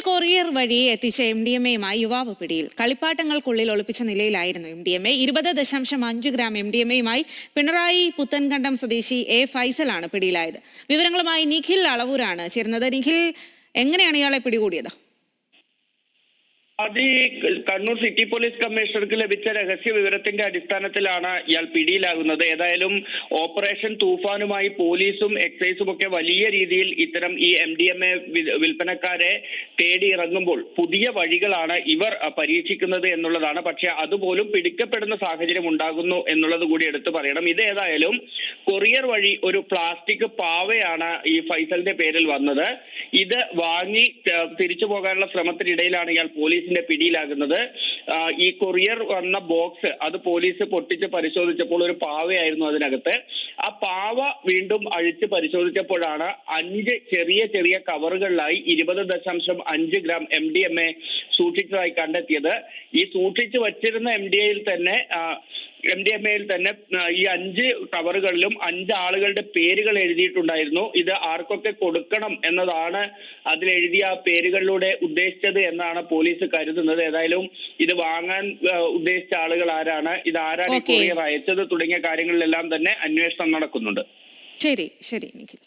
Courier വഴി എത്തിച്ച MDMA-യുമായി യുവാവ് പിടിയിൽ. കളിപ്പാട്ടങ്ങൾക്കുള്ളിൽ ഒളിപ്പിച്ച നിലയിലായിരുന്നു MDMA. 20.5 ഗ്രാം MDMA-യുമായി പിണറായി പുത്തൻകണ്ടം സ്വദേശി A. ഫൈസലാണ് പിടിയിലായത്. വിവരങ്ങളുമായി നിഖിൽ അളവൂരാണ് ചേരുന്നത്. നിഖിൽ, എങ്ങനെയാണ് ഇയാളെ പിടികൂടിയത്? അത് കണ്ണൂർ സിറ്റി പോലീസ് കമ്മീഷണർക്ക് ലഭിച്ച രഹസ്യ വിവരത്തിന്റെ അടിസ്ഥാനത്തിലാണ് ഇയാൾ പിടിയിലാകുന്നത്. ഏതായാലും ഓപ്പറേഷൻ തൂഫാനുമായി പോലീസും എക്സൈസും ഒക്കെ വലിയ രീതിയിൽ ഇത്തരം ഈ MDMA വിൽപ്പനക്കാരെ തേടി ഇറങ്ങുമ്പോൾ പുതിയ വഴികളാണ് ഇവർ പരീക്ഷിക്കുന്നത് എന്നുള്ളതാണ്. പക്ഷെ അതുപോലും പിടിക്കപ്പെടുന്ന സാഹചര്യം ഉണ്ടാകുന്നു എന്നുള്ളത് കൂടി എടുത്തു പറയണം. ഇത് ഏതായാലും കൊറിയർ വഴി ഒരു പ്ലാസ്റ്റിക് പാവയാണ് ഈ ഫൈസലിന്റെ പേരിൽ വന്നത്. ഇത് വാങ്ങി തിരിച്ചു പോകാനുള്ള ശ്രമത്തിനിടയിലാണ് ഇയാൾ പോലീസിന്റെ പിടിയിലാകുന്നത്. ഈ കൊറിയർ വന്ന ബോക്സ് അത് പോലീസ് പൊട്ടിച്ച് പരിശോധിച്ചപ്പോൾ ഒരു പാവയായിരുന്നു അതിനകത്ത്. ആ പാവ വീണ്ടും അഴിച്ച് പരിശോധിച്ചപ്പോഴാണ് 5 ചെറിയ ചെറിയ കവറുകളിലായി 20.5 ഗ്രാം MDMA സൂക്ഷിച്ചതായി കണ്ടെത്തിയത്. ഈ സൂക്ഷിച്ചു വച്ചിരുന്ന MDMA-യിൽ തന്നെ ഈ 5 കവറുകളിലും 5 ആളുകളുടെ പേരുകൾ എഴുതിയിട്ടുണ്ടായിരുന്നു. ഇത് ആർക്കൊക്കെ കൊടുക്കണം എന്നതാണ് അതിലെഴുതിയ പേരുകളിലൂടെ ഉദ്ദേശിച്ചത് എന്നാണ് പോലീസ് കരുതുന്നത്. ഏതായാലും ഇത് വാങ്ങാൻ ഉദ്ദേശിച്ച ആളുകൾ ആരാണ്, ഇത് ആരാണ് കൊറിയർ അയച്ചത് തുടങ്ങിയ കാര്യങ്ങളിലെല്ലാം തന്നെ അന്വേഷണം നടക്കുന്നുണ്ട്. ശരി നിഖിൽ.